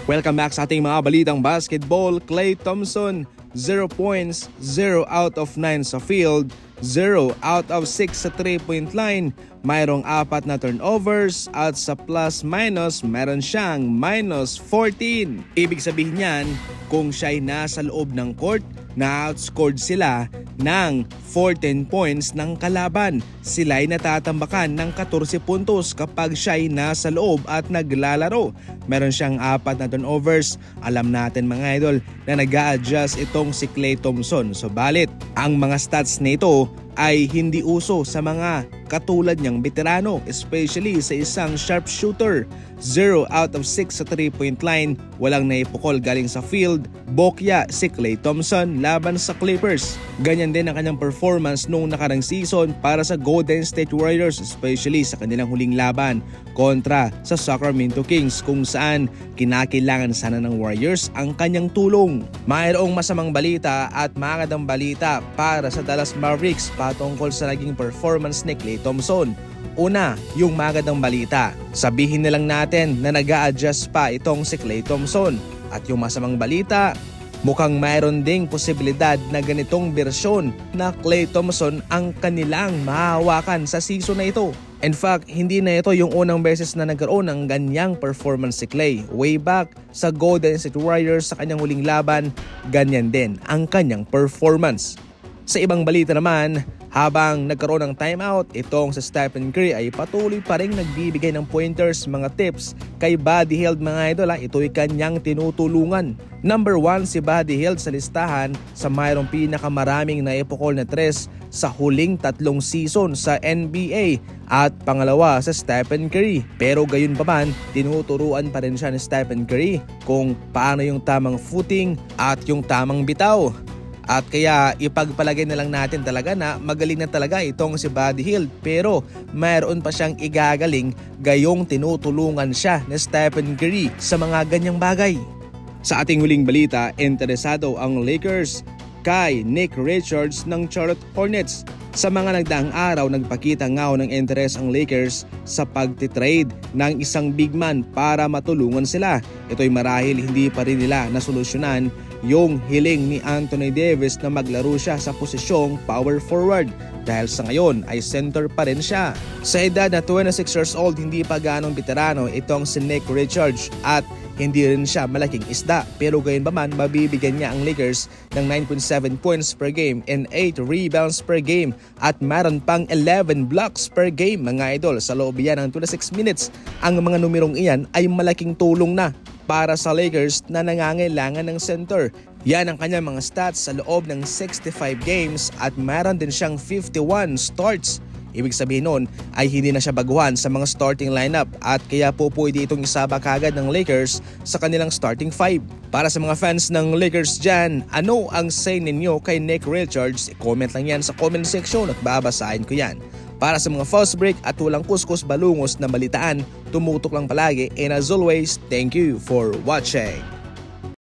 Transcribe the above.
Welcome back sa ating mga balitang basketball. Klay Thompson, 0 points, 0 out of 9 sa field, 0 out of 6 sa 3-point line. Mayroong 4 na turnovers at sa plus-minus meron siyang -14. Ibig sabihin niyan, kung siya'y nasa loob ng court, na-outscored sila ng 14 points ng kalaban. Sila'y natatambakan ng 14 puntos kapag siya'y nasa loob at naglalaro. Meron siyang 4 na turnovers. Alam natin mga idol na nag-a-adjust itong si Klay Thompson. Subalit, ang mga stats nito ay hindi uso sa mga katulad niyang veterano, especially sa isang sharpshooter. 0 out of 6 sa 3-point line, walang naipukol galing sa field. Bokya si Klay Thompson laban sa Clippers. Ganyan din ang kanyang performance noong nakarang season para sa Golden State Warriors, especially sa kanilang huling laban kontra sa Sacramento Kings, kung saan kinakailangan sana ng Warriors ang kanyang tulong. Mayroong masamang balita at magandang balita para sa Dallas Mavericks patungkol sa naging performance ni Klay Thompson. Una, yung magandang balita. Sabihin na lang natin na nag-a-adjust pa itong si Klay Thompson. At yung masamang balita, mukhang mayroon ding posibilidad na ganitong bersyon na Klay Thompson ang kanilang mahahawakan sa season na ito. In fact, hindi na ito yung unang beses na nagkaroon ng ganyang performance si Klay. Way back sa Golden State Warriors sa kanyang huling laban, ganyan din ang kanyang performance. Sa ibang balita naman, habang nagkaroon ng timeout, itong sa Stephen Curry ay patuloy pa rin nagbibigay ng pointers, mga tips kay Buddy Hield mga idol. Ito'y kanyang tinutulungan. Number 1 si Buddy Hield sa listahan sa mayroong pinakamaraming naipukol na 3 sa huling 3 season sa NBA at pangalawa sa Stephen Curry. Pero gayon pa man, tinuturuan pa rin siya ni Stephen Curry kung paano yung tamang footing at yung tamang bitaw. At kaya ipagpalagay na lang natin talaga na magaling na talaga itong si Buddy Hield, pero mayroon pa siyang igagaling gayong tinutulungan siya ni Stephen Curry sa mga ganyang bagay. Sa ating huling balita, interesado ang Lakers kay Nick Richards ng Charlotte Hornets. Sa mga nagdaang araw, nagpakita nga ng interes ang Lakers sa pagtitrade ng isang big man para matulungan sila. Ito'y marahil hindi pa rin nila nasolusyonan yung hiling ni Anthony Davis na maglaro siya sa posisyong power forward dahil sa ngayon ay center pa rin siya. Sa edad na 26 years old, hindi pa ganong veterano itong si Nick Richards at hindi rin siya malaking isda, pero gayon pa man mabibigyan niya ang Lakers ng 9.7 points per game and 8 rebounds per game at meron pang 11 blocks per game mga idol. Sa loob yan ng 26 minutes, ang mga numerong iyan ay malaking tulong na para sa Lakers na nangangailangan ng center. Yan ang kanyang mga stats sa loob ng 65 games at meron din siyang 51 starts. Ibig sabihin nun ay hindi na siya baguhan sa mga starting lineup at kaya po pwede itong isabak agad ng Lakers sa kanilang starting 5. Para sa mga fans ng Lakers dyan, ano ang say ninyo kay Nick Richards? I-comment lang yan sa comment section at babasahin ko yan. Para sa mga fast break at walang kuskus balungos na balitaan, tumutok lang palagi, and as always, thank you for watching.